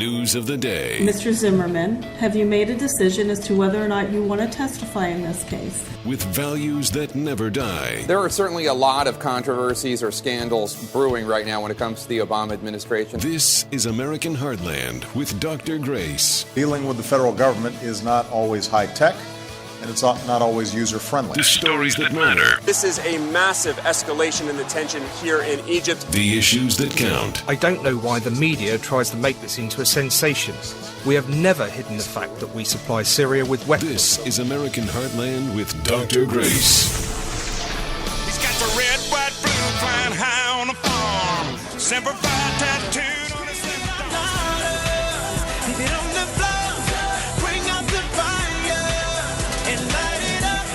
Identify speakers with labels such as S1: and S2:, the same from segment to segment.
S1: news of the day.
S2: Mr. Zimmerman, have you made a decision as to whether or not you want to testify in this case?
S1: With values that never die.
S3: There are certainly a lot of controversies or scandals brewing right now when it comes to the Obama administration.
S1: This is American Heartland with Dr. Grace.
S4: Dealing with the federal government is not always high-tech, and it's not always user-friendly.
S1: The stories that matter.
S5: This is a massive escalation in the tension here in Egypt.
S1: The issues that count.
S6: I don't know why the media tries to make this into a sensation. We have never hidden the fact that we supply Syria with weapons.
S1: This is American Heartland with Dr. Grace.
S7: He's got the red, white, blue flying high on the farm. Semper Fi tattooed on his Keep it on the floor, bring out the fire, and light it up,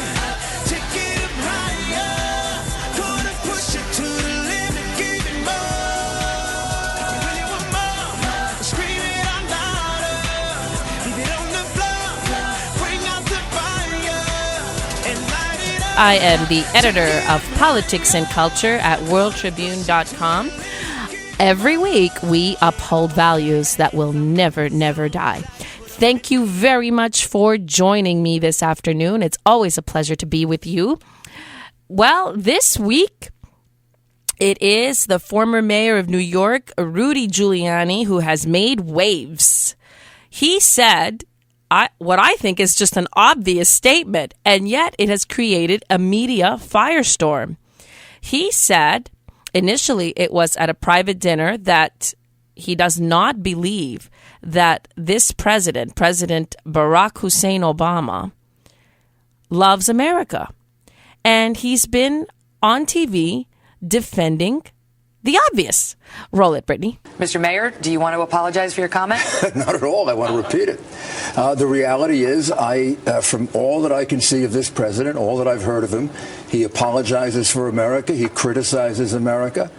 S7: take it up higher. Gonna push it to the limit, give it more. When you want more, scream it out louder. Keep it on the floor, bring out the fire, and light it up.
S8: I am the editor of Politics and Culture at worldtribune.com. Every week, we uphold values that will never, never die. Thank you very much for joining me this afternoon. It's always a pleasure to be with you. Well, this week, it is the former mayor of New York, Rudy Giuliani, who has made waves. He said what I think is just an obvious statement, and yet it has created a media firestorm. He said, initially it was at a private dinner, that he does not believe that this President Barack Hussein Obama, loves America. And he's been on TV defending the obvious. Roll it, Brittany.
S9: Mr. Mayor, do you want to apologize for your comment?
S10: Not at all. I want to repeat it. The reality is, from all that I can see of this president, all that I've heard of him, he apologizes for America. He criticizes America.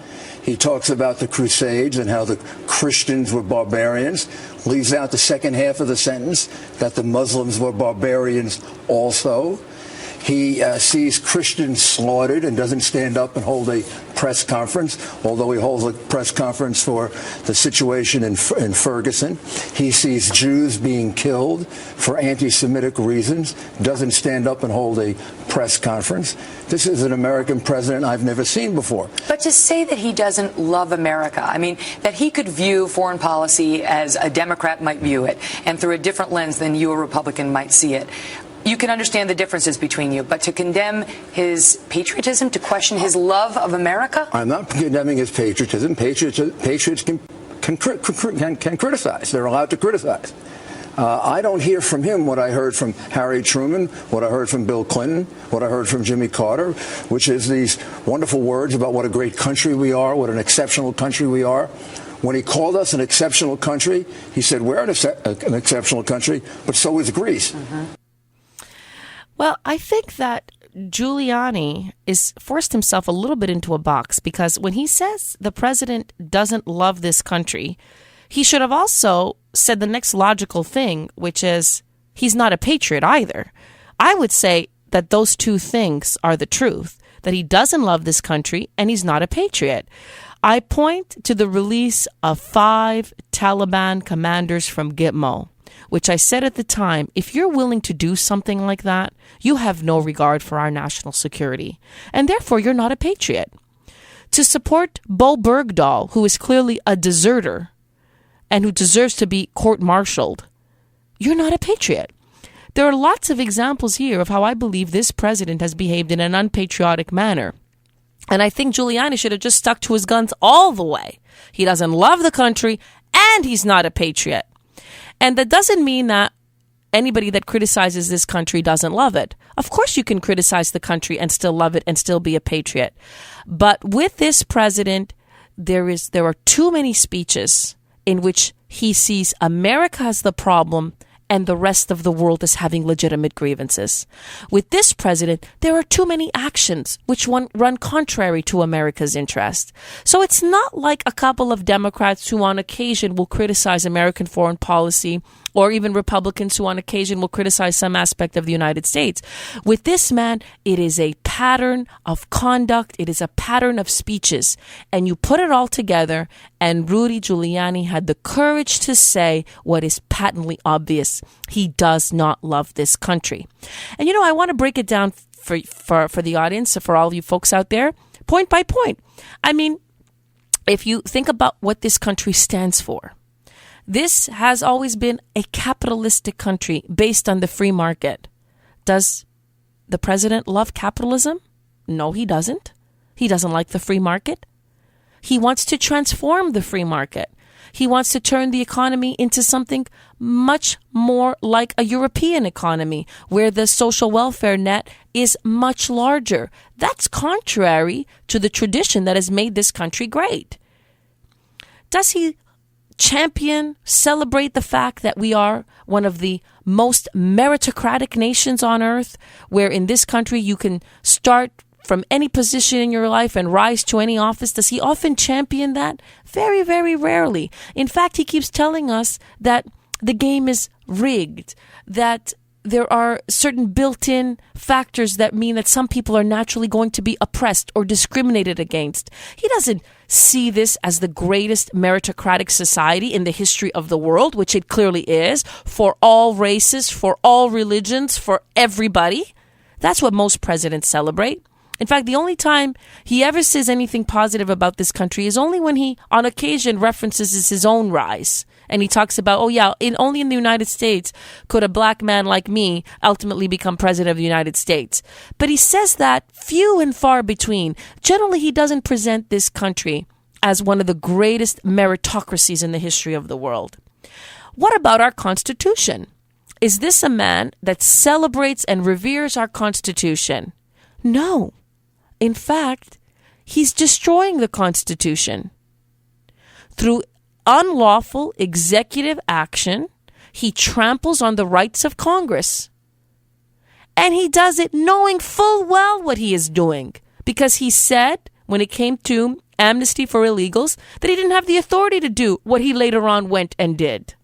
S10: He talks about the Crusades and how the Christians were barbarians, leaves out the second half of the sentence, that the Muslims were barbarians also. He sees Christians slaughtered and doesn't stand up and hold a press conference, although he holds a press conference for the situation in Ferguson. He sees Jews being killed for anti-Semitic reasons, doesn't stand up and hold a press conference. This is an American president I've never seen before.
S9: But to say that he doesn't love America, I mean, that he could view foreign policy as a Democrat might view it, and through a different lens than you, a Republican, might see it. You can understand the differences between you, but to condemn his patriotism, to question his love of America?
S10: I'm not condemning his patriotism. Patriots can criticize. They're allowed to criticize. I don't hear from him what I heard from Harry Truman, what I heard from Bill Clinton, what I heard from Jimmy Carter, which is these wonderful words about what a great country we are, what an exceptional country we are. When he called us an exceptional country, he said we're an exceptional country, but so is Greece.
S9: Mm-hmm.
S8: Well, I think that Giuliani is forced himself a little bit into a box, because when he says the president doesn't love this country, he should have also said the next logical thing, which is he's not a patriot either. I would say that those two things are the truth, that he doesn't love this country and he's not a patriot. I point to the release of 5 Taliban commanders from Gitmo, which I said at the time, if you're willing to do something like that, you have no regard for our national security, and therefore you're not a patriot. To support Bo Bergdahl, who is clearly a deserter and who deserves to be court-martialed, you're not a patriot. There are lots of examples here of how I believe this president has behaved in an unpatriotic manner. And I think Giuliani should have just stuck to his guns all the way. He doesn't love the country, and he's not a patriot. And that doesn't mean that anybody that criticizes this country doesn't love it. Of course you can criticize the country and still love it and still be a patriot. But with this president, there are too many speeches in which he sees America as the problem and the rest of the world is having legitimate grievances. With this president, there are too many actions which run contrary to America's interest. So it's not like a couple of Democrats who on occasion will criticize American foreign policy, or even Republicans who on occasion will criticize some aspect of the United States. With this man, it is a pattern of conduct. It is a pattern of speeches. And you put it all together, and Rudy Giuliani had the courage to say what is patently obvious. He does not love this country. And, I want to break it down for the audience, for all of you folks out there, point by point. I mean, if you think about what this country stands for, this has always been a capitalistic country based on the free market. Does the president love capitalism? No, he doesn't. He doesn't like the free market. He wants to transform the free market. He wants to turn the economy into something much more like a European economy, where the social welfare net is much larger. That's contrary to the tradition that has made this country great. Does he celebrate the fact that we are one of the most meritocratic nations on earth, where in this country you can start from any position in your life and rise to any office? Does he often champion that? Very, very rarely. In fact, he keeps telling us that the game is rigged, that there are certain built-in factors that mean that some people are naturally going to be oppressed or discriminated against. He doesn't see this as the greatest meritocratic society in the history of the world, which it clearly is, for all races, for all religions, for everybody. That's what most presidents celebrate. In fact, the only time he ever says anything positive about this country is only when he, on occasion, references his own rise. And he talks about, only in the United States could a black man like me ultimately become president of the United States. But he says that few and far between. Generally, he doesn't present this country as one of the greatest meritocracies in the history of the world. What about our Constitution? Is this a man that celebrates and reveres our Constitution? No. In fact, he's destroying the Constitution. Through unlawful executive action, he tramples on the rights of Congress. And he does it knowing full well what he is doing, because he said, when it came to amnesty for illegals, that he didn't have the authority to do what he later on went and did.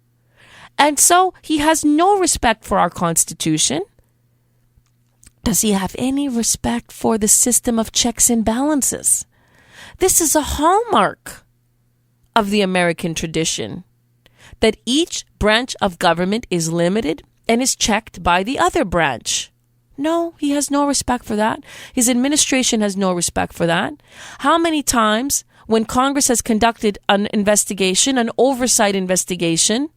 S8: And so he has no respect for our Constitution. Does he have any respect for the system of checks and balances? This is a hallmark of the American tradition, that each branch of government is limited and is checked by the other branch. No, he has no respect for that. His administration has no respect for that. How many times, when Congress has conducted an investigation, an oversight investigation,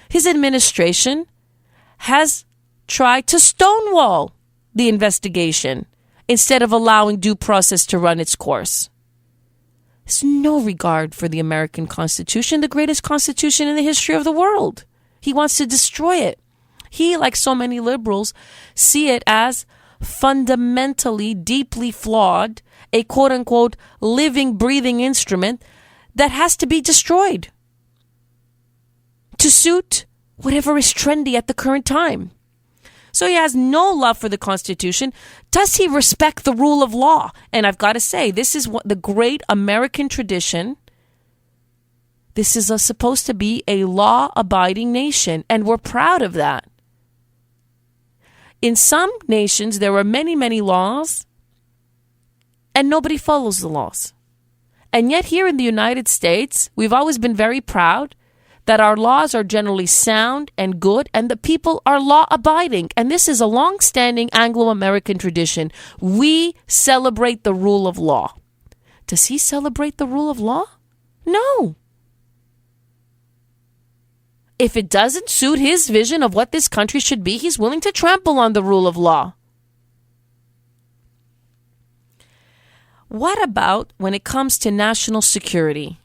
S8: his administration has tried to stonewall the investigation instead of allowing due process to run its course? There's no regard for the American Constitution, the greatest constitution in the history of the world. He wants to destroy it. He, like so many liberals, see it as fundamentally, deeply flawed, a quote-unquote living, breathing instrument that has to be destroyed to suit whatever is trendy at the current time. So he has no love for the Constitution. Does he respect the rule of law? And I've got to say, this is what the great American tradition. This is supposed to be a law-abiding nation, and we're proud of that. In some nations, there are many, many laws, and nobody follows the laws. And yet here in the United States, we've always been very proud that our laws are generally sound and good, and the people are law-abiding. And this is a long-standing Anglo-American tradition. We celebrate the rule of law. Does he celebrate the rule of law? No. If it doesn't suit his vision of what this country should be, he's willing to trample on the rule of law. What about when it comes to national security?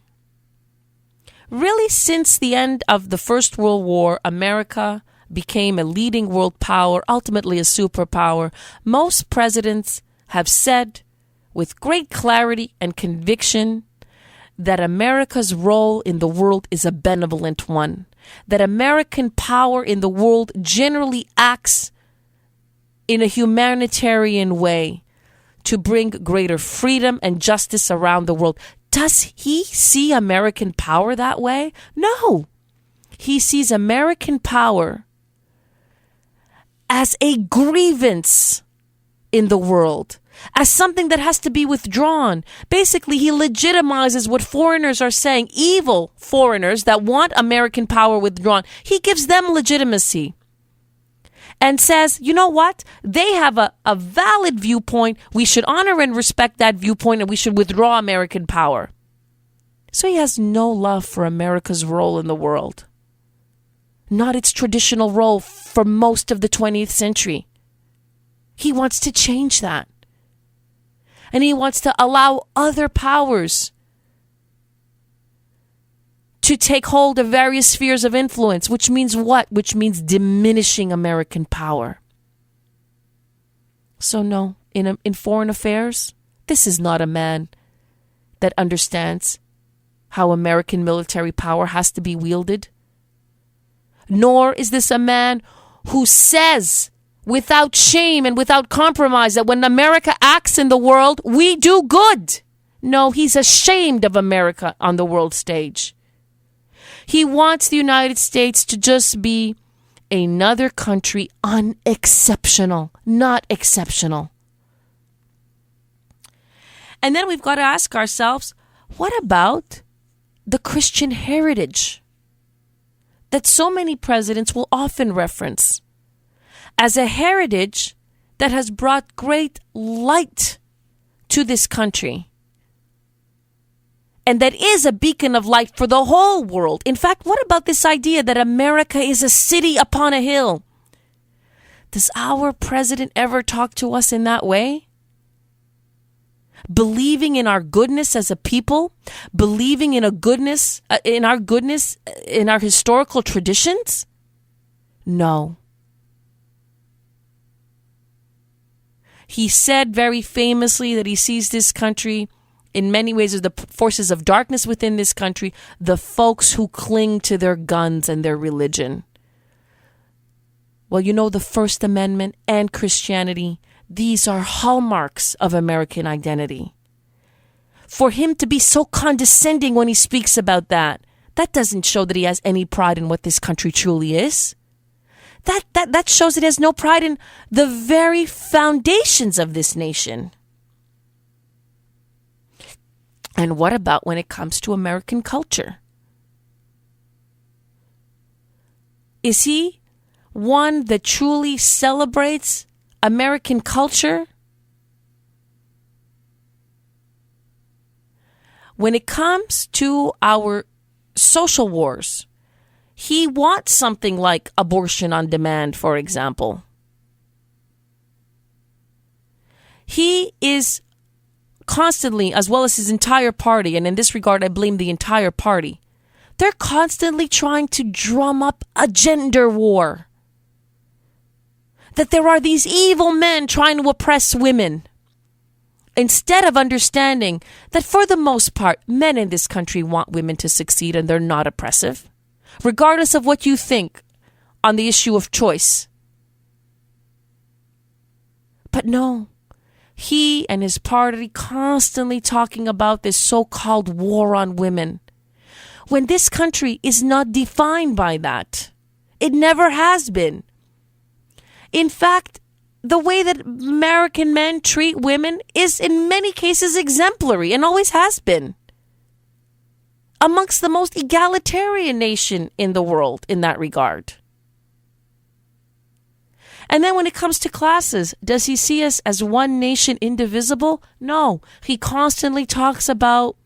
S8: Really, since the end of the First World War, America became a leading world power, ultimately a superpower. Most presidents have said with great clarity and conviction that America's role in the world is a benevolent one, that American power in the world generally acts in a humanitarian way to bring greater freedom and justice around the world. Does he see American power that way? No. He sees American power as a grievance in the world. as something that has to be withdrawn. Basically, he legitimizes what foreigners are saying, evil foreigners that want American power withdrawn. He gives them legitimacy and says, you know what? They have a valid viewpoint. We should honor and respect that viewpoint, and we should withdraw American power. So he has no love for America's role in the world, not its traditional role for most of the 20th century. He wants to change that. And he wants to allow other powers to take hold of various spheres of influence, which means what? Which means diminishing American power. So no, in foreign affairs, this is not a man that understands how American military power has to be wielded. Nor is this a man who says without shame and without compromise that when America acts in the world, we do good. No, he's ashamed of America on the world stage. He wants the United States to just be another country unexceptional, not exceptional. And then we've got to ask ourselves, what about the Christian heritage that so many presidents will often reference as a heritage that has brought great light to this country and that is a beacon of light for the whole world? In fact, what about this idea that America is a city upon a hill? Does our president ever talk to us in that way? Believing in our goodness as a people, believing in in our historical traditions? No. He said very famously that he sees this country in many ways as the forces of darkness within this country, the folks who cling to their guns and their religion. Well, you know, the First Amendment and Christianity, these are hallmarks of American identity. For him to be so condescending when he speaks about that doesn't show that he has any pride in what this country truly is. That shows it has no pride in the very foundations of this nation. And what about when it comes to American culture? Is he one that truly celebrates American culture? When it comes to our social wars, he wants something like abortion on demand, for example. He is constantly, as well as his entire party, and in this regard I blame the entire party, they're constantly trying to drum up a gender war. That there are these evil men trying to oppress women. Instead of understanding that for the most part, men in this country want women to succeed and they're not oppressive. Regardless of what you think on the issue of choice. But no, he and his party constantly talking about this so-called war on women, when this country is not defined by that. It never has been. In fact, the way that American men treat women is in many cases exemplary and always has been. Amongst the most egalitarian nation in the world in that regard. And then when it comes to classes, does he see us as one nation indivisible? No. He constantly talks about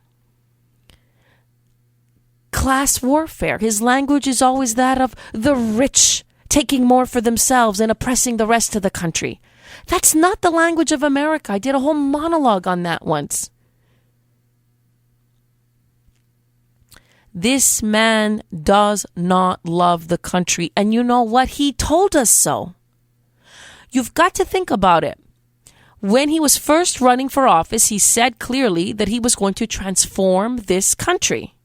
S8: class warfare. His language is always that of the rich taking more for themselves and oppressing the rest of the country. That's not the language of America. I did a whole monologue on that once. This man does not love the country. And you know what? He told us so. You've got to think about it. When he was first running for office, he said clearly that he was going to transform this country.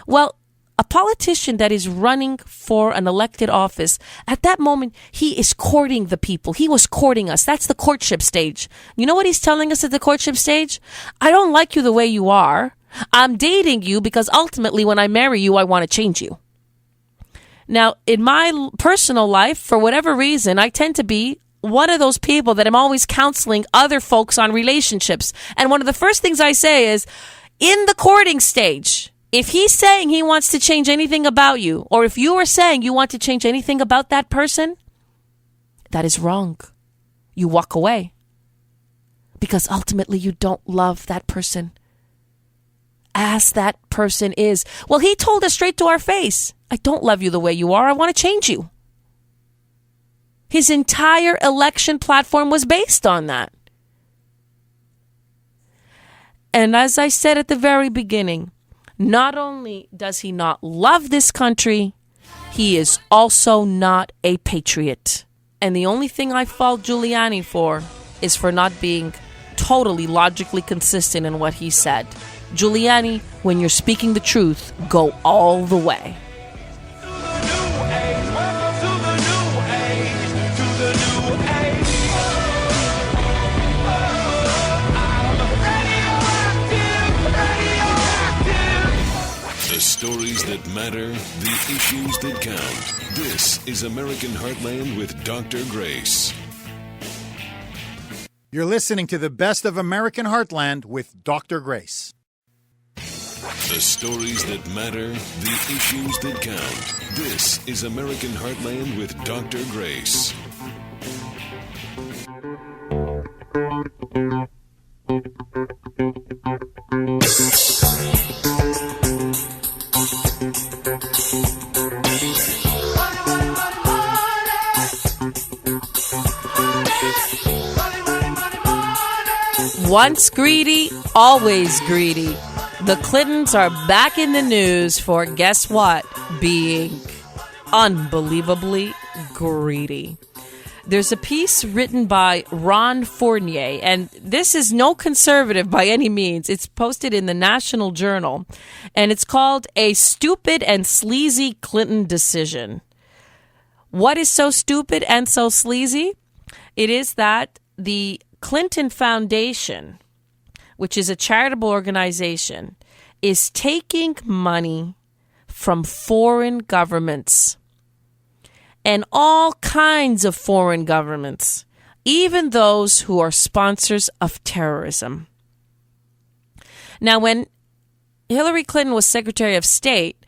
S8: Well, a politician that is running for an elected office, at that moment, he is courting the people. He was courting us. That's the courtship stage. You know what he's telling us at the courtship stage? I don't like you the way you are. I'm dating you because ultimately when I marry you, I want to change you. Now, in my personal life, for whatever reason, I tend to be one of those people that I'm always counseling other folks on relationships. And one of the first things I say is, in the courting stage, if he's saying he wants to change anything about you, or if you are saying you want to change anything about that person, that is wrong. You walk away. Because ultimately you don't love that person. As that person is. Well, he told us straight to our face, I don't love you the way you are. I want to change you. His entire election platform was based on that. And as I said at the very beginning, not only does he not love this country, he is also not a patriot. And the only thing I fault Giuliani for is for not being totally logically consistent in what he said. Giuliani, when you're speaking the truth, go all the way.
S1: The stories that matter, the issues that count. This is American Heartland with Dr. Grace.
S11: You're listening to the best of American Heartland with Dr. Grace.
S1: The stories that matter, the issues that count. This is American Heartland with Dr. Grace.
S8: Once greedy, always greedy. The Clintons are back in the news for, guess what? Being unbelievably greedy. There's a piece written by Ron Fournier, and this is no conservative by any means. It's posted in the National Journal, and it's called A Stupid and Sleazy Clinton Decision. What is so stupid and so sleazy? It is that the Clinton Foundation, which is a charitable organization, is taking money from foreign governments and all kinds of foreign governments, even those who are sponsors of terrorism. Now, when Hillary Clinton was Secretary of State,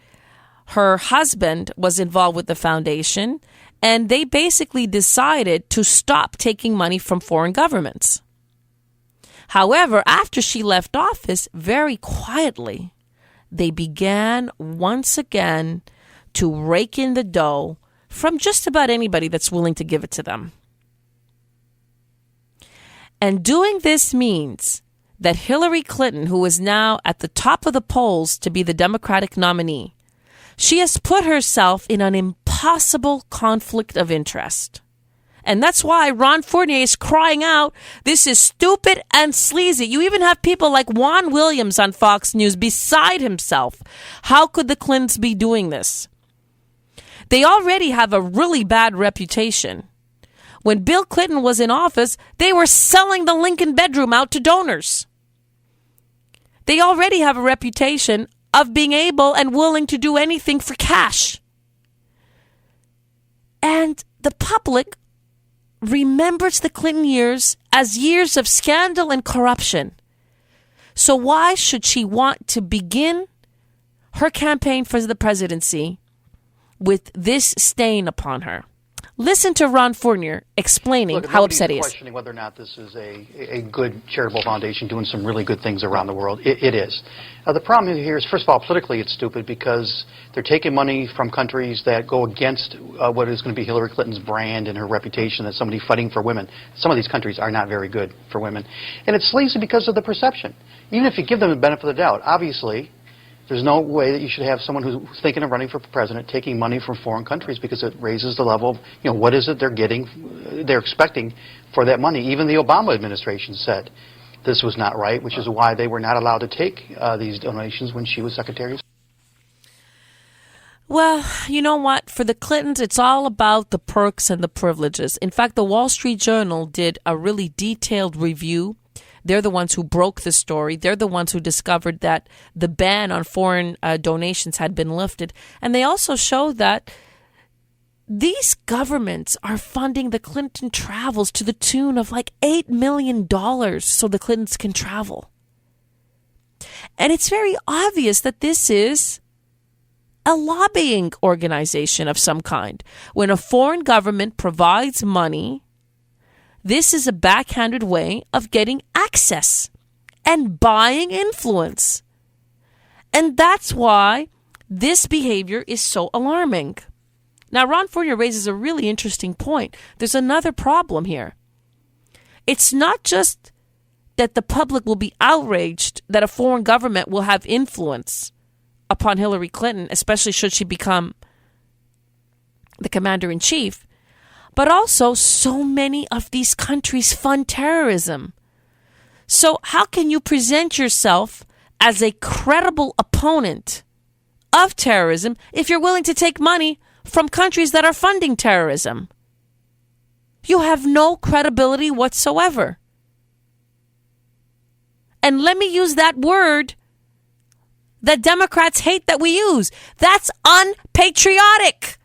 S8: her husband was involved with the foundation, and they basically decided to stop taking money from foreign governments. However, after she left office, very quietly, they began once again to rake in the dough from just about anybody that's willing to give it to them. And doing this means that Hillary Clinton, who is now at the top of the polls to be the Democratic nominee, she has put herself in an impossible conflict of interest. And that's why Ron Fournier is crying out, this is stupid and sleazy. You even have people like Juan Williams on Fox News beside himself. How could the Clintons be doing this? They already have a really bad reputation. When Bill Clinton was in office, they were selling the Lincoln bedroom out to donors. They already have a reputation of being able and willing to do anything for cash. And the public remembers the Clinton years as years of scandal and corruption. So why should she want to begin her campaign for the presidency with this stain upon her? Listen to Ron Fournier explaining how upset he is.
S12: Questioning whether or not this is a good charitable foundation doing some really good things around the world. It is. The problem here is, first of all, politically it's stupid because they're taking money from countries that go against what is going to be Hillary Clinton's brand and her reputation as somebody fighting for women. Some of these countries are not very good for women. And it's sleazy because of the perception. Even if you give them the benefit of the doubt, obviously, there's no way that you should have someone who's thinking of running for president taking money from foreign countries because it raises the level of, what is it they're getting, they're expecting for that money. Even the Obama administration said this was not right, which is why they were not allowed to take these donations when she was Secretary of State.
S8: Well, you know what? For the Clintons, it's all about the perks and the privileges. In fact, the Wall Street Journal did a really detailed review. They're the ones who broke the story. They're the ones who discovered that the ban on foreign donations had been lifted. And they also showed that these governments are funding the Clinton travels to the tune of like $8 million so the Clintons can travel. And it's very obvious that this is a lobbying organization of some kind. When a foreign government provides money, this is a backhanded way of getting access and buying influence. And that's why this behavior is so alarming. Now, Ron Fournier raises a really interesting point. There's another problem here. It's not just that the public will be outraged that a foreign government will have influence upon Hillary Clinton, especially should she become the commander-in-chief, but also so many of these countries fund terrorism. So how can you present yourself as a credible opponent of terrorism if you're willing to take money from countries that are funding terrorism? You have no credibility whatsoever. And let me use that word that Democrats hate that we use. That's unpatriotic.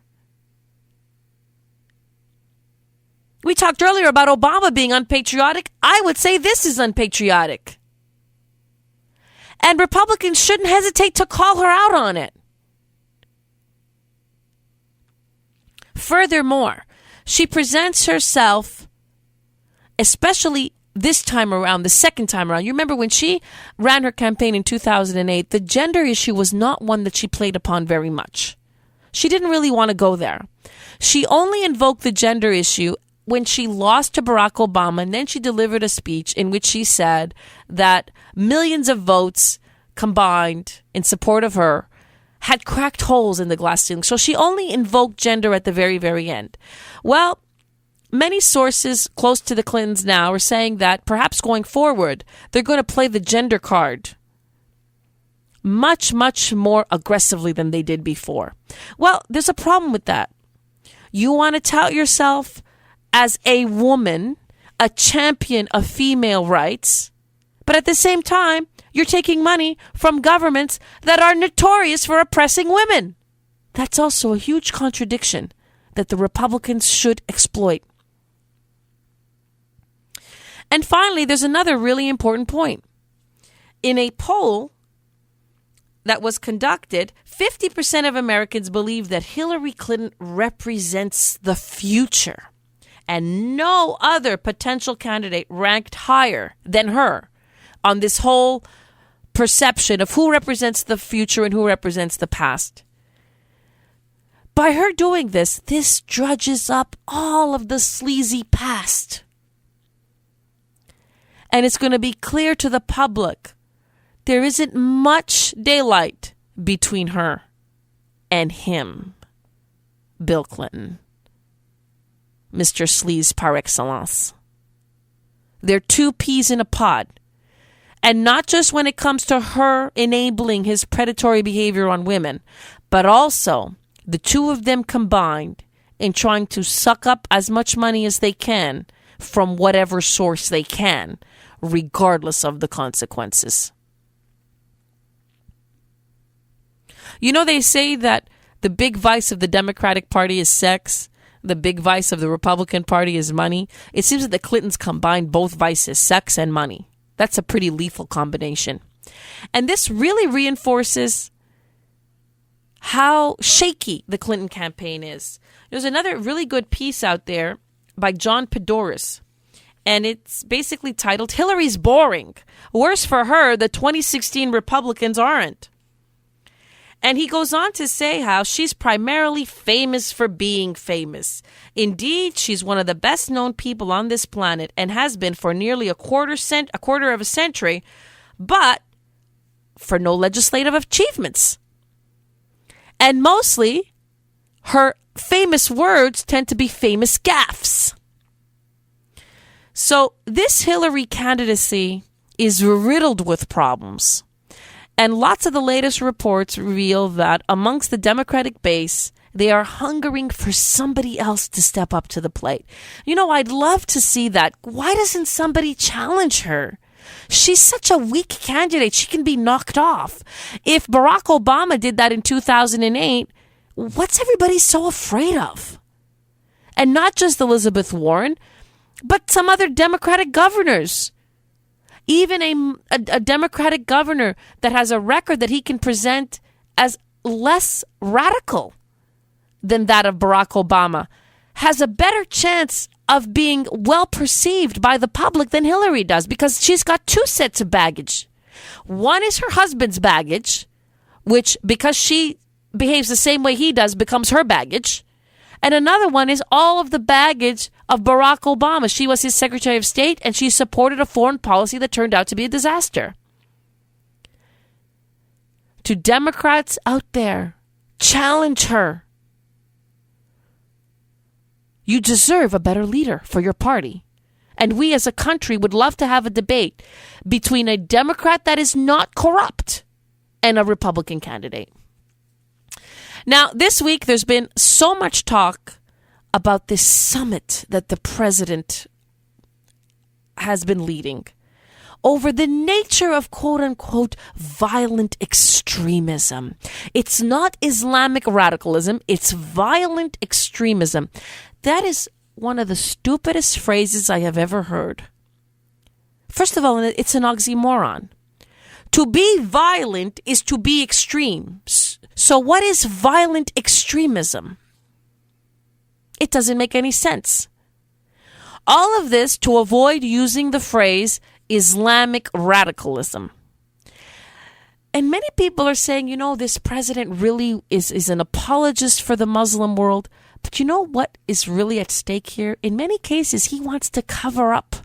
S8: We talked earlier about Obama being unpatriotic. I would say this is unpatriotic. And Republicans shouldn't hesitate to call her out on it. Furthermore, she presents herself, especially this time around, the second time around. You remember when she ran her campaign in 2008, the gender issue was not one that she played upon very much. She didn't really want to go there. She only invoked the gender issue when she lost to Barack Obama, and then she delivered a speech in which she said that millions of votes combined in support of her had cracked holes in the glass ceiling. So she only invoked gender at the very, very end. Well, many sources close to the Clintons now are saying that perhaps going forward, they're going to play the gender card much, much more aggressively than they did before. Well, there's a problem with that. You want to tout yourself as a woman, a champion of female rights, but at the same time, you're taking money from governments that are notorious for oppressing women. That's also a huge contradiction that the Republicans should exploit. And finally, there's another really important point. In a poll that was conducted, 50% of Americans believe that Hillary Clinton represents the future, and no other potential candidate ranked higher than her on this whole perception of who represents the future and who represents the past. By her doing this, this drudges up all of the sleazy past. And it's going to be clear to the public there isn't much daylight between her and him, Bill Clinton, Mr. Sleaze par excellence. They're two peas in a pod. And not just when it comes to her enabling his predatory behavior on women, but also the two of them combined in trying to suck up as much money as they can from whatever source they can, regardless of the consequences. You know, they say that the big vice of the Democratic Party is sex. The big vice of the Republican Party is money. It seems that the Clintons combined both vices, sex and money. That's a pretty lethal combination. And this really reinforces how shaky the Clinton campaign is. There's another really good piece out there by John Podhoretz, and it's basically titled, Hillary's Boring. Worse for her, the 2016 Republicans aren't. And he goes on to say how she's primarily famous for being famous. Indeed, she's one of the best known people on this planet and has been for nearly a quarter of a century, but for no legislative achievements. And mostly, her famous words tend to be famous gaffes. So this Hillary candidacy is riddled with problems. And lots of the latest reports reveal that amongst the Democratic base, they are hungering for somebody else to step up to the plate. You know, I'd love to see that. Why doesn't somebody challenge her? She's such a weak candidate. She can be knocked off. If Barack Obama did that in 2008, what's everybody so afraid of? And not just Elizabeth Warren, but some other Democratic governors. Even a Democratic governor that has a record that he can present as less radical than that of Barack Obama has a better chance of being well perceived by the public than Hillary does, because she's got two sets of baggage. One is her husband's baggage, which, because she behaves the same way he does, becomes her baggage. And another one is all of the baggage of Barack Obama. She was his Secretary of State, and she supported a foreign policy that turned out to be a disaster. To Democrats out there, challenge her. You deserve a better leader for your party. And we as a country would love to have a debate between a Democrat that is not corrupt and a Republican candidate. Now, this week, there's been so much talk about this summit that the president has been leading over the nature of quote-unquote violent extremism. It's not Islamic radicalism, it's violent extremism. That is one of the stupidest phrases I have ever heard. First of all, it's an oxymoron. To be violent is to be extreme. So what is violent extremism? It doesn't make any sense. All of this to avoid using the phrase Islamic radicalism. And many people are saying, this president really is an apologist for the Muslim world. But you know what is really at stake here? In many cases, he wants to cover up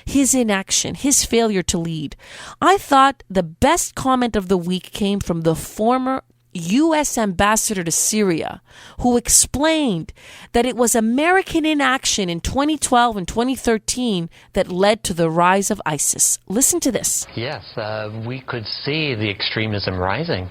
S8: his inaction, his failure to lead. I thought the best comment of the week came from the former U.S. ambassador to Syria, who explained that it was American inaction in 2012 and 2013 that led to the rise of ISIS. Listen to this.
S13: Yes, we could see the extremism rising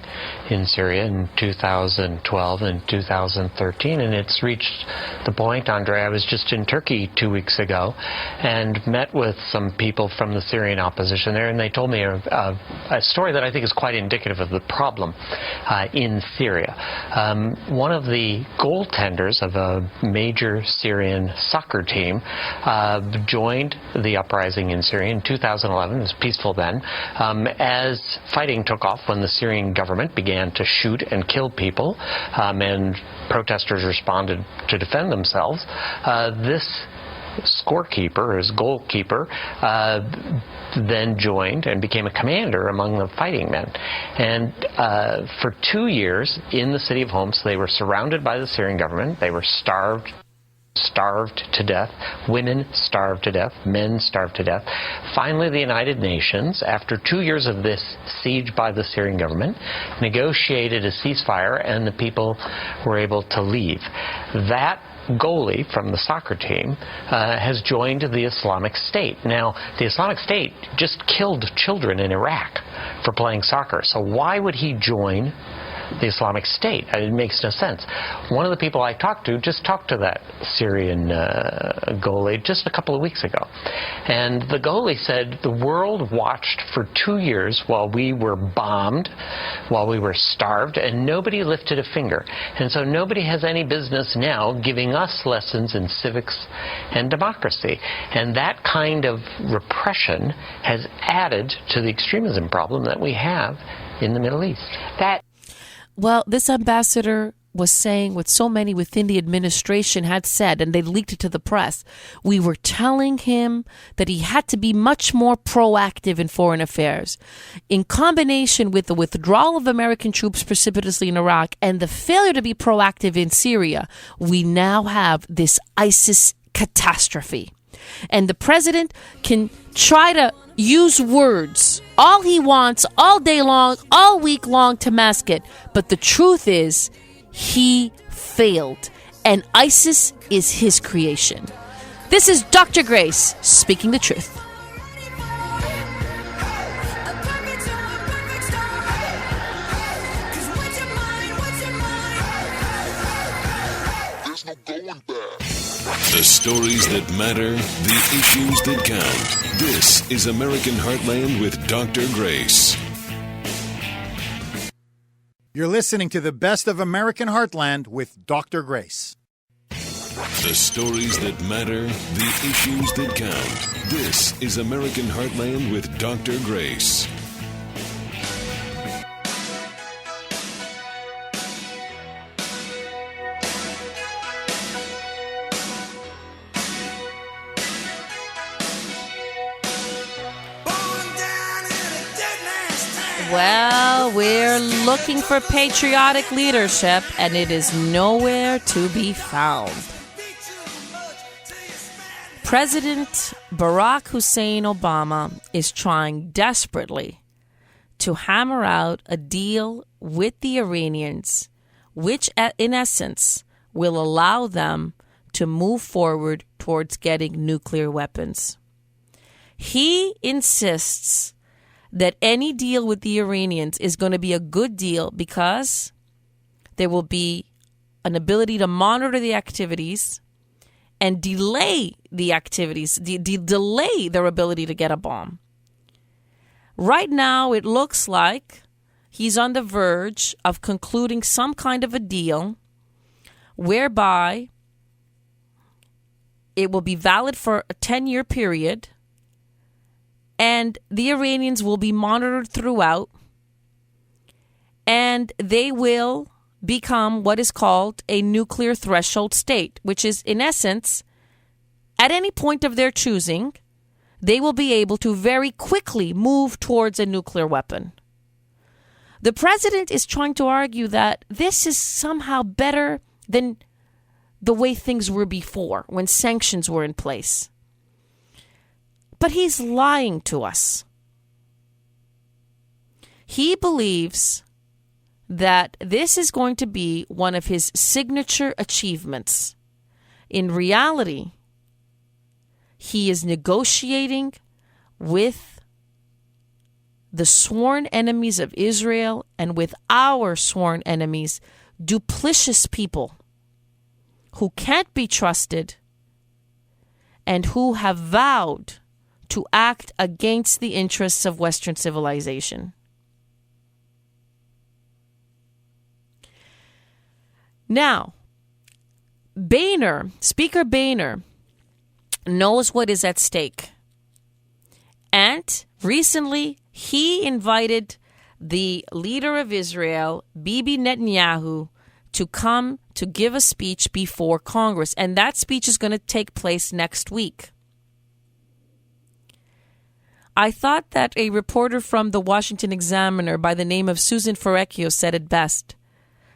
S13: in Syria in 2012 and 2013, and it's reached the point, Andre, I was just in Turkey 2 weeks ago and met with some people from the Syrian opposition there, and they told me a story that I think is quite indicative of the problem in Syria. One of the goaltenders of a major Syrian soccer team joined the uprising in Syria in 2011. It was peaceful then. As fighting took off, when the Syrian government began to shoot and kill people, and protesters responded to defend themselves, this scorekeeper, his goalkeeper, then joined and became a commander among the fighting men. And for 2 years in the city of Homs, they were surrounded by the Syrian government. They were starved to death. Women starved to death. Men starved to death. Finally, the United Nations, after 2 years of this siege by the Syrian government, negotiated a ceasefire, and the people were able to leave. That goalie from the soccer team has joined the Islamic State. Now, the Islamic State just killed children in Iraq for playing soccer. So why would he join the Islamic State? It makes no sense. One of the people I talked to just talked to that Syrian goalie just a couple of weeks ago. And the goalie said the world watched for 2 years while we were bombed, while we were starved, and nobody lifted a finger. And so nobody has any business now giving us lessons in civics and democracy. And that kind of repression has added to the extremism problem that we have in the Middle East.
S8: Well, this ambassador was saying what so many within the administration had said, and they leaked it to the press. We were telling him that he had to be much more proactive in foreign affairs. In combination with the withdrawal of American troops precipitously in Iraq and the failure to be proactive in Syria, we now have this ISIS catastrophe. And the president can try to use words all he wants, all day long, all week long, to mask it. But the truth is, he failed. And ISIS is his creation. This is Dr. Grace speaking the truth.
S1: There's no going back. The stories that matter, the issues that count. This is American Heartland with Dr. Grace.
S11: You're listening to the best of American Heartland with Dr. Grace.
S1: The stories that matter, the issues that count. This is American Heartland with Dr. Grace.
S8: Well, we're looking for patriotic leadership, and it is nowhere to be found. President Barack Hussein Obama is trying desperately to hammer out a deal with the Iranians, which in essence will allow them to move forward towards getting nuclear weapons. He insists that any deal with the Iranians is going to be a good deal because there will be an ability to monitor the activities and delay the activities, delay their ability to get a bomb. Right now, it looks like he's on the verge of concluding some kind of a deal whereby it will be valid for a 10-year period, and the Iranians will be monitored throughout, and they will become what is called a nuclear threshold state, which is, in essence, at any point of their choosing, they will be able to very quickly move towards a nuclear weapon. The president is trying to argue that this is somehow better than the way things were before, when sanctions were in place. But he's lying to us. He believes that this is going to be one of his signature achievements. In reality, he is negotiating with the sworn enemies of Israel and with our sworn enemies, duplicitous people who can't be trusted and who have vowed to act against the interests of Western civilization. Now, Speaker Boehner, knows what is at stake. And recently, he invited the leader of Israel, Bibi Netanyahu, to come to give a speech before Congress. And that speech is going to take place next week. I thought that a reporter from the Washington Examiner by the name of Susan Ferrecchio said it best.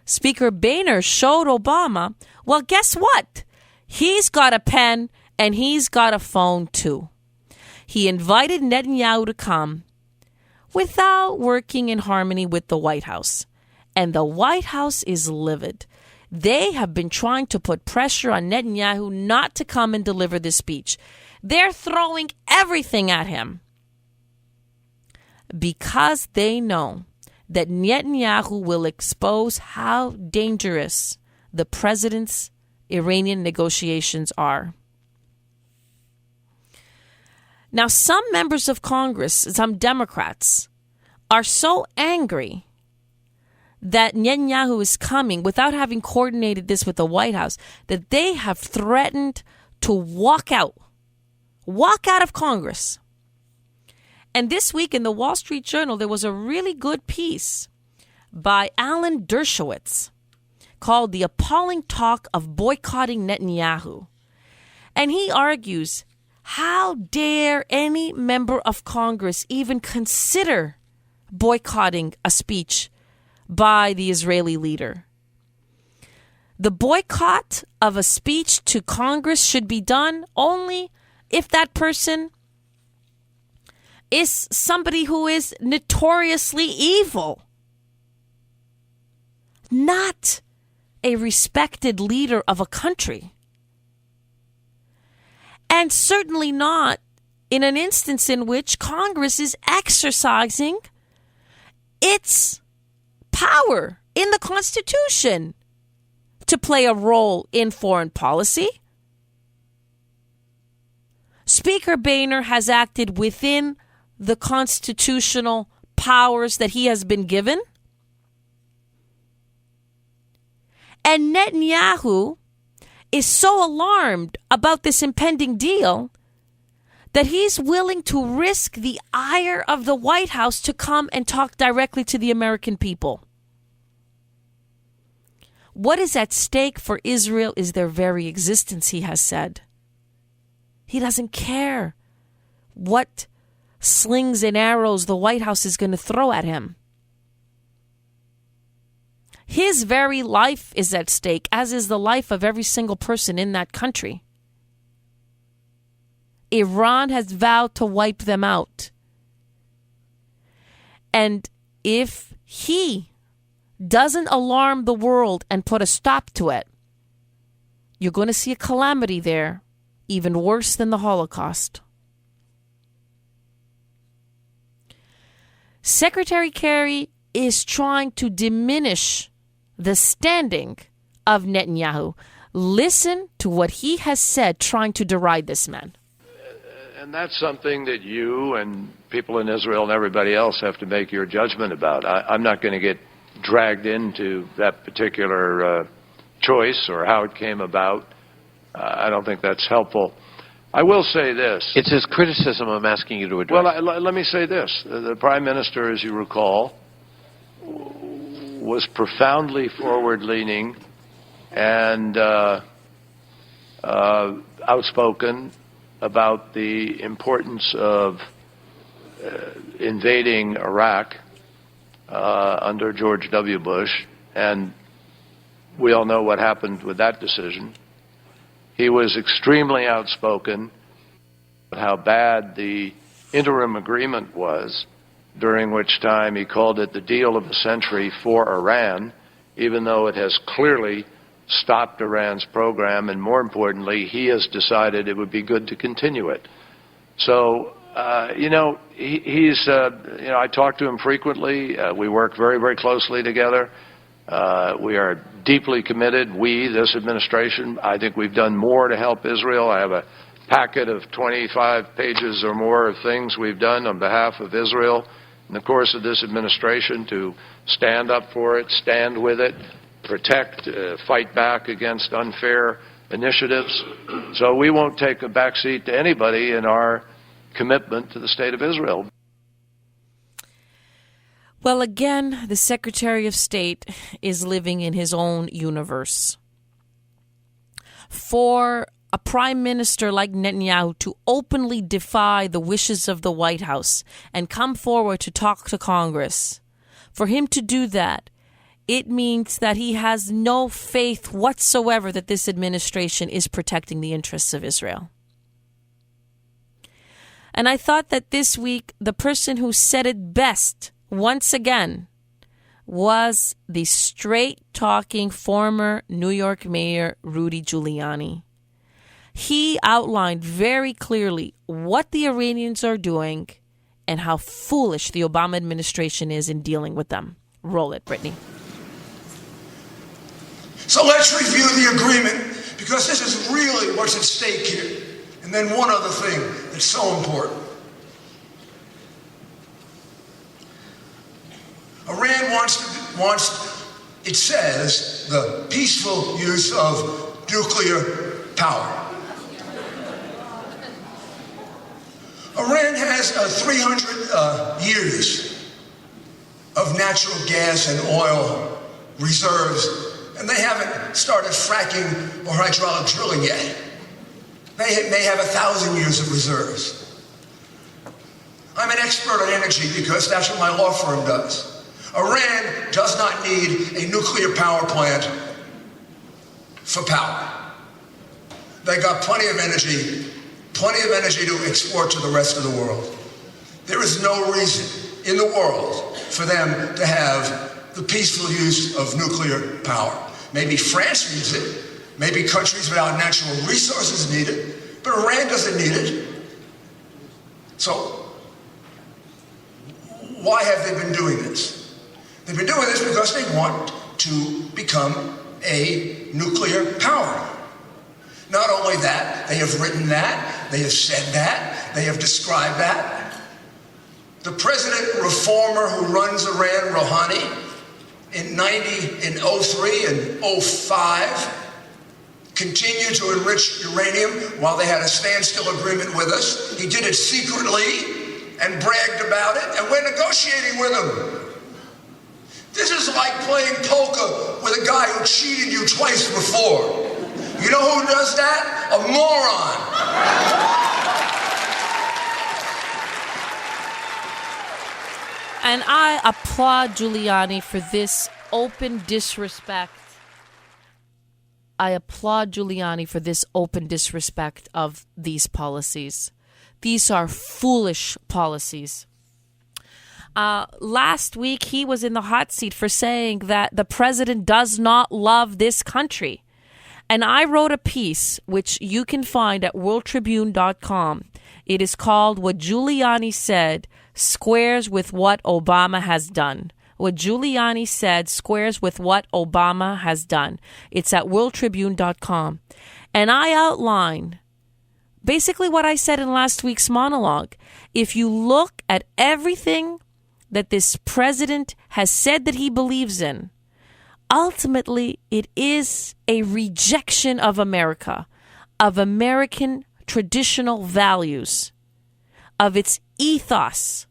S8: Speaker Boehner showed Obama, well, guess what? He's got a pen and he's got a phone too. He invited Netanyahu to come without working in harmony with the White House. And the White House is livid. They have been trying to put pressure on Netanyahu not to come and deliver this speech. They're throwing everything at him because they know that Netanyahu will expose how dangerous the president's Iranian negotiations are. Now, some members of Congress, some Democrats, are so angry that Netanyahu is coming without having coordinated this with the White House that they have threatened to walk out of Congress. And this week in the Wall Street Journal, there was a really good piece by Alan Dershowitz called The Appalling Talk of Boycotting Netanyahu. And he argues, how dare any member of Congress even consider boycotting a speech by the Israeli leader? The boycott of a speech to Congress should be done only if that person is somebody who is notoriously evil, not a respected leader of a country. And certainly not in an instance in which Congress is exercising its power in the Constitution to play a role in foreign policy. Speaker Boehner has acted within the constitutional powers that he has been given. And Netanyahu is so alarmed about this impending deal that he's willing to risk the ire of the White House to come and talk directly to the American people. What is at stake for Israel is their very existence, he has said. He doesn't care what slings and arrows the White House is going to throw at him. His very life is at stake, as is the life of every single person in that country. Iran has vowed to wipe them out. And if he doesn't alarm the world and put a stop to it, you're going to see a calamity there, even worse than the Holocaust. Secretary Kerry is trying to diminish the standing of Netanyahu. Listen to what he has said trying to deride this man.
S14: And that's something that you and people in Israel and everybody else have to make your judgment about. I'm not going to get dragged into that particular choice or how it came about. I don't think that's helpful. I will say this.
S15: It's his criticism I'm asking you to address.
S14: Well, let me say this. The Prime Minister, as you recall, was profoundly forward-leaning and outspoken about the importance of invading Iraq under George W. Bush, and we all know what happened with that decision. He was extremely outspoken about how bad the interim agreement was, during which time he called it the deal of the century for Iran, even though it has clearly stopped Iran's program, and more importantly, he has decided it would be good to continue it. So, he's I talk to him frequently. We work very, very closely together. We are deeply committed, this administration. I think we've done more to help Israel. I have a packet of 25 pages or more of things we've done on behalf of Israel in the course of this administration to stand up for it, stand with it, protect, fight back against unfair initiatives. So we won't take a backseat to anybody in our commitment to the State of Israel.
S8: Well, again, the Secretary of State is living in his own universe. For a prime minister like Netanyahu to openly defy the wishes of the White House and come forward to talk to Congress, for him to do that, it means that he has no faith whatsoever that this administration is protecting the interests of Israel. And I thought that this week, the person who said it best, once again, was the straight-talking former New York Mayor Rudy Giuliani. He outlined very clearly what the Iranians are doing and how foolish the Obama administration is in dealing with them. Roll it, Brittany.
S16: So let's review the agreement, because this is really what's at stake here. And then one other thing that's so important. Iran wants, it says, the peaceful use of nuclear power. Iran has 300 years of natural gas and oil reserves, and they haven't started fracking or hydraulic drilling yet. They may have 1,000 years of reserves. I'm an expert on energy because that's what my law firm does. Iran does not need a nuclear power plant for power. They got plenty of energy to export to the rest of the world. There is no reason in the world for them to have the peaceful use of nuclear power. Maybe France needs it. Maybe countries without natural resources need it. But Iran doesn't need it. So, why have they been doing this? They've been doing this because they want to become a nuclear power. Not only that, they have written that, they have said that, they have described that. The president reformer who runs Iran, Rouhani, in 03 and 05, continue to enrich uranium while they had a standstill agreement with us. He did it secretly and bragged about it, and we're negotiating with him. This is like playing poker with a guy who cheated you twice before. You know who does that? A moron.
S8: And I applaud Giuliani for this open disrespect. I applaud Giuliani for this open disrespect of these policies. These are foolish policies. Last week, he was in the hot seat for saying that the president does not love this country. And I wrote a piece, which you can find at worldtribune.com. It is called What Giuliani Said Squares with What Obama Has Done. What Giuliani said squares with what Obama has done. It's at worldtribune.com. And I outline basically what I said in last week's monologue. If you look at everything that this president has said that he believes in, ultimately it is a rejection of America, of American traditional values, of its ethos,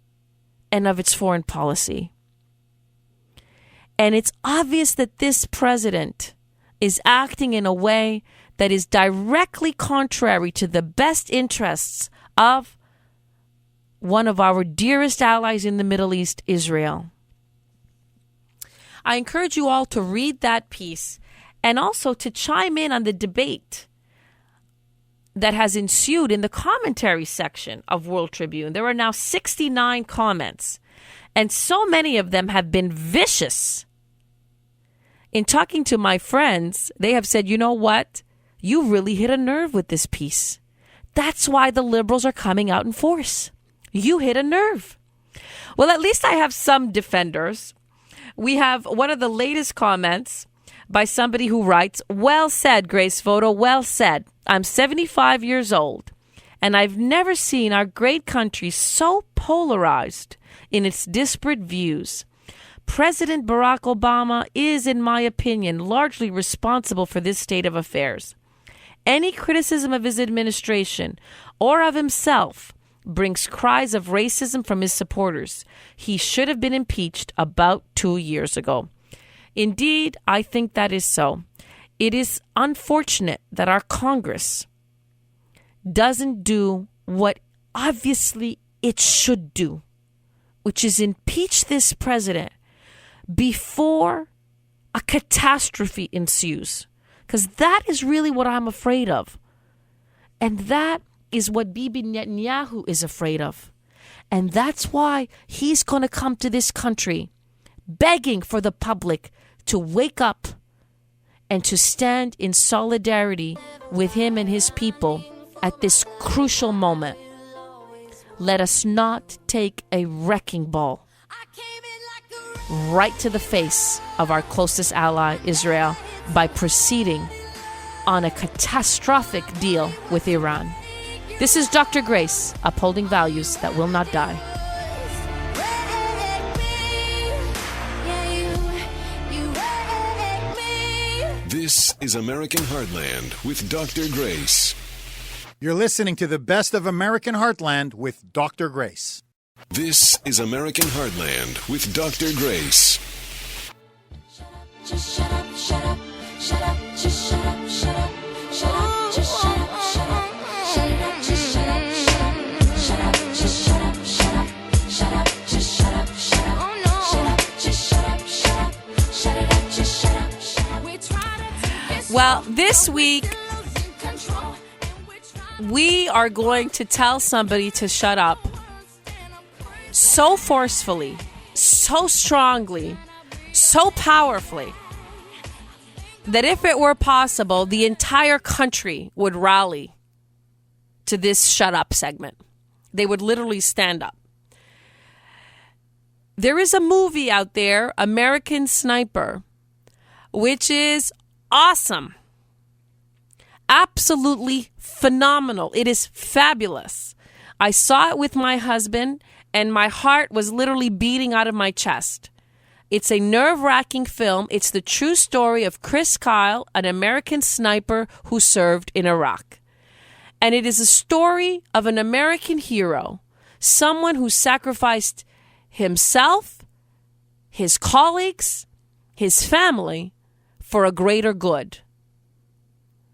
S8: and of its foreign policy. And it's obvious that this president is acting in a way that is directly contrary to the best interests of one of our dearest allies in the Middle East, Israel. I encourage you all to read that piece and also to chime in on the debate that has ensued in the commentary section of World Tribune. There are now 69 comments, and so many of them have been vicious. In talking to my friends, they have said, you know what? You really hit a nerve with this piece. That's why the liberals are coming out in force. You hit a nerve. Well, at least I have some defenders. We have one of the latest comments by somebody who writes, well said, Grace Voto, well said. I'm 75 years old, and I've never seen our great country so polarized in its disparate views. President Barack Obama is, in my opinion, largely responsible for this state of affairs. Any criticism of his administration or of himself brings cries of racism from his supporters. He should have been impeached about 2 years ago. Indeed, I think that is so. It is unfortunate that our Congress doesn't do what obviously it should do, which is impeach this president before a catastrophe ensues. Because that is really what I'm afraid of. And that is what Bibi Netanyahu is afraid of. And that's why he's going to come to this country begging for the public to wake up and to stand in solidarity with him and his people at this crucial moment. Let us not take a wrecking ball right to the face of our closest ally, Israel, by proceeding on a catastrophic deal with Iran. This is Dr. Grace, upholding values that will not die.
S1: This is American Heartland with Dr. Grace.
S11: You're listening to the best of American Heartland with Dr. Grace.
S1: This is American Heartland with Dr. Grace.
S7: Just shut up, shut up, shut up, just shut up, shut up, shut up, just shut up, shut up, shut it up, just shut up, shut up, just shut up, shut up, shut up, just shut up, shut up, shut up, just shut up, shut up, shut it up, just shut up, shut up.
S8: Well, this week, we are going to tell somebody to shut up so forcefully, so strongly, so powerfully, that if it were possible, the entire country would rally to this shut up segment. They would literally stand up. There is a movie out there, American Sniper, which is awesome. Absolutely phenomenal. It is fabulous. I saw it with my husband, and my heart was literally beating out of my chest It's a nerve-wracking film. It's the true story of Chris Kyle, an American sniper who served in Iraq. And it is a story of an American hero, someone who sacrificed himself, his colleagues, his family for a greater good.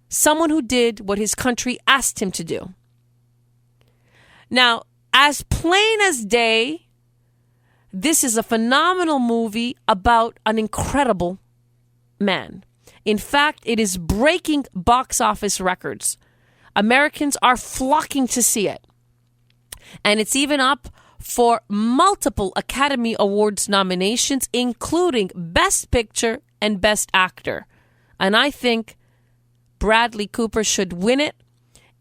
S8: Someone who did what his country asked him to do. Now, as plain as day, this is a phenomenal movie about an incredible man. In fact, it is breaking box office records. Americans are flocking to see it. And it's even up for multiple Academy Awards nominations, including Best Picture and Best Actor. And I think Bradley Cooper should win it,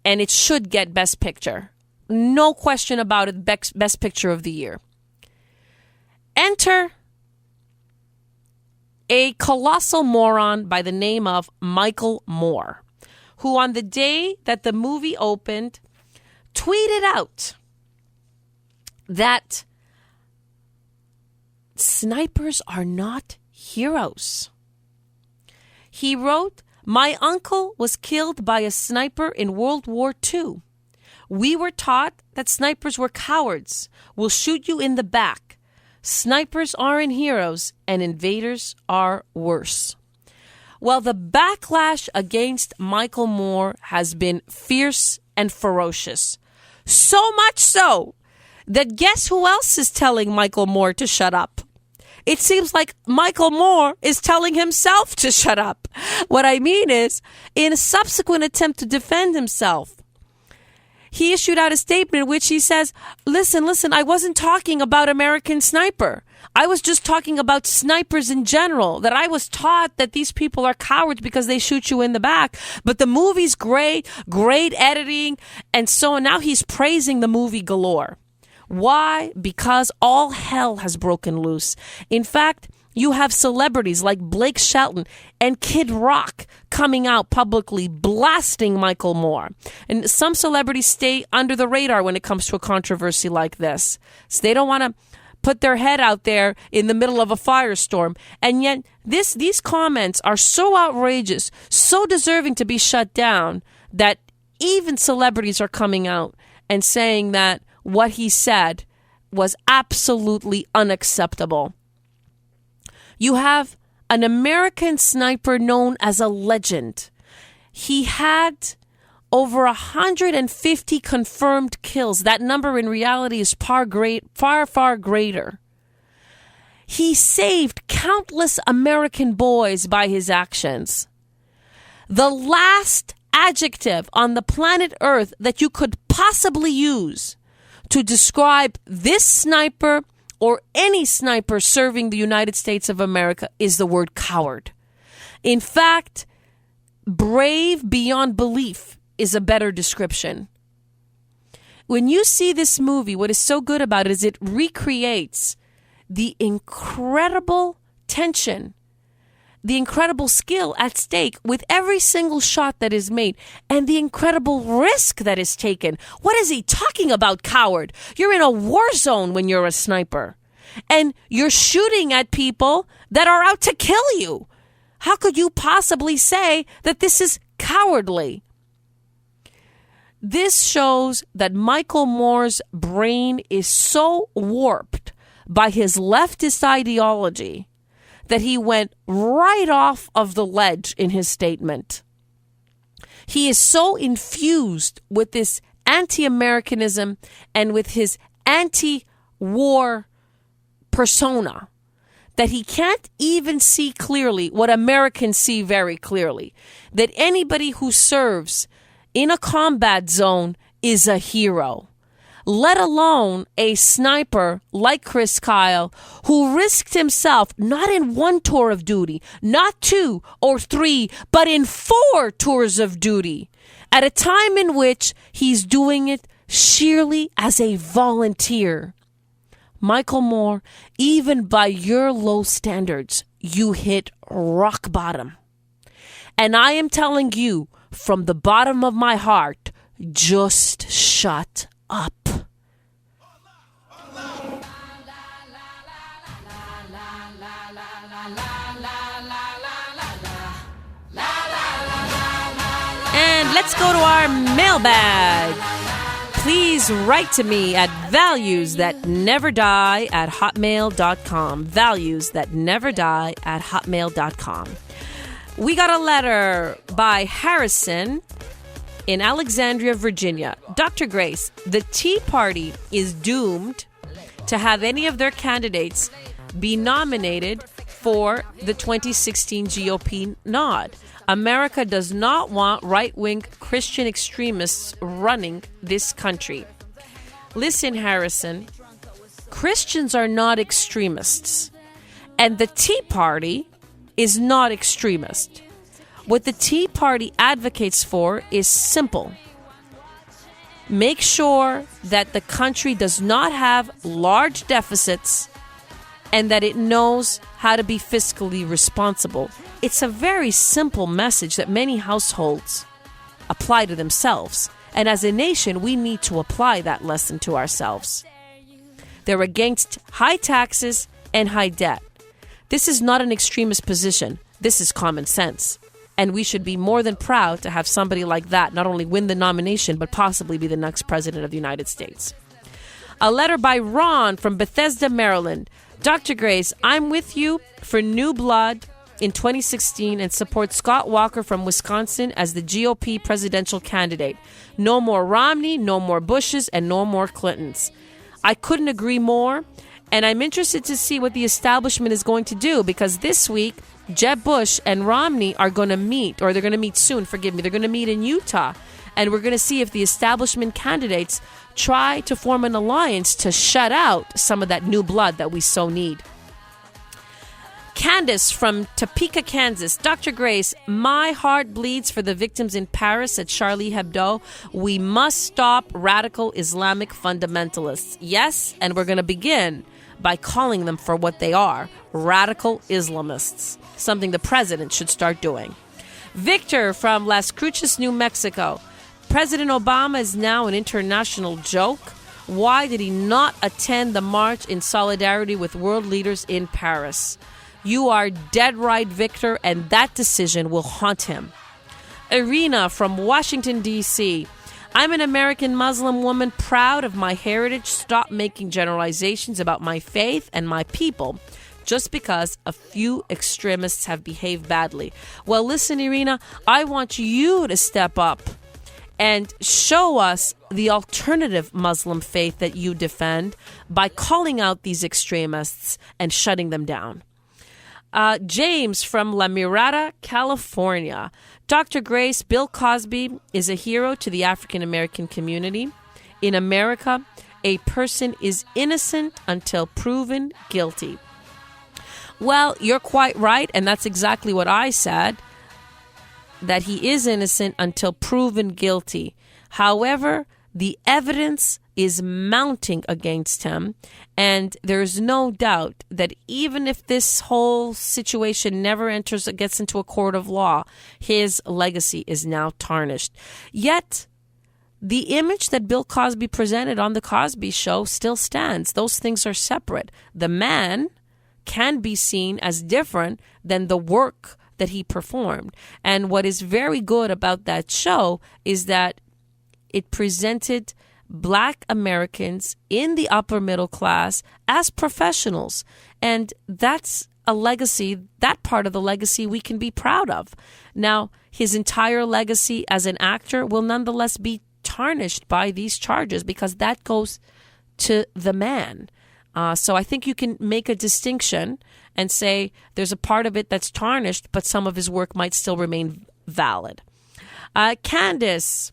S8: and it should get Best Picture. No question about it, Best Picture of the Year. Enter a colossal moron by the name of Michael Moore, who on the day that the movie opened, tweeted out that snipers are not heroes. He wrote, "My uncle was killed by a sniper in World War II. We were taught that snipers were cowards, will shoot you in the back. Snipers aren't heroes, and invaders are worse." Well, the backlash against Michael Moore has been fierce and ferocious. So much so that guess who else is telling Michael Moore to shut up? It seems like Michael Moore is telling himself to shut up. What I mean is, in a subsequent attempt to defend himself, he issued out a statement in which he says, listen, I wasn't talking about American Sniper. I was just talking about snipers in general, that I was taught that these people are cowards because they shoot you in the back. But the movie's great editing. And so now he's praising the movie galore. Why? Because all hell has broken loose. In fact, you have celebrities like Blake Shelton and Kid Rock coming out publicly blasting Michael Moore. And some celebrities stay under the radar when it comes to a controversy like this. So they don't want to put their head out there in the middle of a firestorm. And yet these comments are so outrageous, so deserving to be shut down, that even celebrities are coming out and saying that what he said was absolutely unacceptable. You have an American sniper known as a legend. He had over 150 confirmed kills. That number in reality is far greater. He saved countless American boys by his actions. The last adjective on the planet Earth that you could possibly use to describe this sniper or any sniper serving the United States of America is the word coward. In fact, brave beyond belief is a better description. When you see this movie, what is so good about it is it recreates the incredible tension, the incredible skill at stake with every single shot that is made, and the incredible risk that is taken. What is he talking about, coward? You're in a war zone when you're a sniper, and you're shooting at people that are out to kill you. How could you possibly say that this is cowardly? This shows that Michael Moore's brain is so warped by his leftist ideology that he went right off of the ledge in his statement. He is so infused with this anti-Americanism and with his anti-war persona that he can't even see clearly what Americans see very clearly, that anybody who serves in a combat zone is a hero, let alone a sniper like Chris Kyle, who risked himself not in one tour of duty, not 2 or 3, but in 4 tours of duty, at a time in which he's doing it sheerly as a volunteer. Michael Moore, even by your low standards, you hit rock bottom. And I am telling you, from the bottom of my heart, just shut up. And let's go to our mailbag. Please write to me at valuesthatneverdie@hotmail.com. Valuesthatneverdie@hotmail.com. We got a letter by Harrison in Alexandria, Virginia. Dr. Grace, the Tea Party is doomed to have any of their candidates be nominated for the 2016 GOP nod. America does not want right-wing Christian extremists running this country. Listen, Harrison, Christians are not extremists, and the Tea Party is not extremist. What the Tea Party advocates for is simple. Make sure that the country does not have large deficits and that it knows how to be fiscally responsible. It's a very simple message that many households apply to themselves. And as a nation, we need to apply that lesson to ourselves. They're against high taxes and high debt. This is not an extremist position. This is common sense. And we should be more than proud to have somebody like that not only win the nomination, but possibly be the next president of the United States. A letter by Ron from Bethesda, Maryland. Dr. Grace, I'm with you for new blood in 2016 and support Scott Walker from Wisconsin as the GOP presidential candidate. No more Romney, no more Bushes, and no more Clintons. I couldn't agree more, and I'm interested to see what the establishment is going to do, because this week, Jeb Bush and Romney are going to meet, or they're going to meet soon, forgive me, they're going to meet in Utah, and we're going to see if the establishment candidates try to form an alliance to shut out some of that new blood that we so need. Candace from Topeka, Kansas. Dr. Grace, my heart bleeds for the victims in Paris at Charlie Hebdo. We must stop radical Islamic fundamentalists. Yes, and we're going to begin by calling them for what they are, radical Islamists, something the president should start doing. Victor from Las Cruces, New Mexico. President Obama is now an international joke. Why did he not attend the march in solidarity with world leaders in Paris? You are dead right, Victor, and that decision will haunt him. Irina from Washington, D.C. I'm an American Muslim woman proud of my heritage. Stop making generalizations about my faith and my people just because a few extremists have behaved badly. Well, listen, Irina, I want you to step up and show us the alternative Muslim faith that you defend by calling out these extremists and shutting them down. James from La Mirada, California. Dr. Grace, Bill Cosby is a hero to the African American community. In America, a person is innocent until proven guilty. Well, you're quite right, and that's exactly what I said, that he is innocent until proven guilty. However, the evidence is mounting against him, and there's no doubt that even if this whole situation never gets into a court of law, his legacy is now tarnished. Yet, the image that Bill Cosby presented on The Cosby Show still stands. Those things are separate. The man can be seen as different than the work that he performed. And what is very good about that show is that it presented Black Americans in the upper middle class as professionals. And that's a legacy, that part of the legacy we can be proud of. Now, his entire legacy as an actor will nonetheless be tarnished by these charges because that goes to the man. So I think you can make a distinction and say there's a part of it that's tarnished, but some of his work might still remain valid. Candace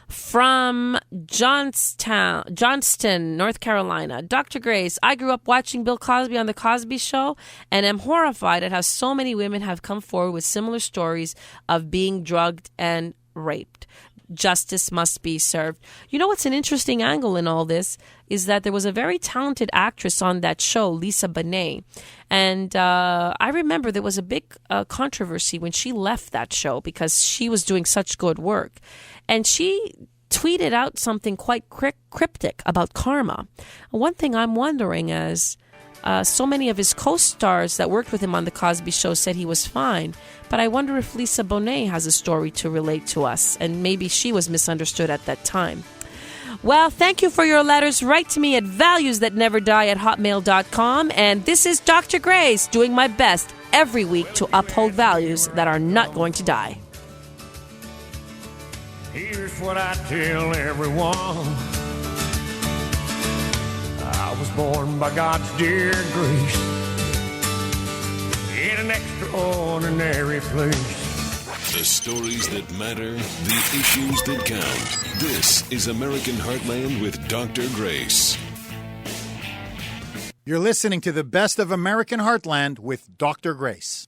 S8: from Johnston, North Carolina. Dr. Grace, I grew up watching Bill Cosby on The Cosby Show and am horrified at how so many women have come forward with similar stories of being drugged and raped. Justice must be served. You know what's an interesting angle in all this is that there was a very talented actress on that show, Lisa Bonet. And I remember there was a big controversy when she left that show because she was doing such good work. And she tweeted out something quite cryptic about karma. One thing I'm wondering is, So many of his co-stars that worked with him on The Cosby Show said he was fine. But I wonder if Lisa Bonet has a story to relate to us, and maybe she was misunderstood at that time. Well, thank you for your letters. Write to me at valuesthatneverdie@hotmail.com. And this is Dr. Grace doing my best every week to uphold values that are not going to die.
S7: Here's what I tell everyone. I was born by God's dear grace in an extraordinary place.
S1: The stories that matter, the issues that count. This is American Heartland with Dr. Grace.
S11: You're listening to the best of American Heartland with Dr. Grace.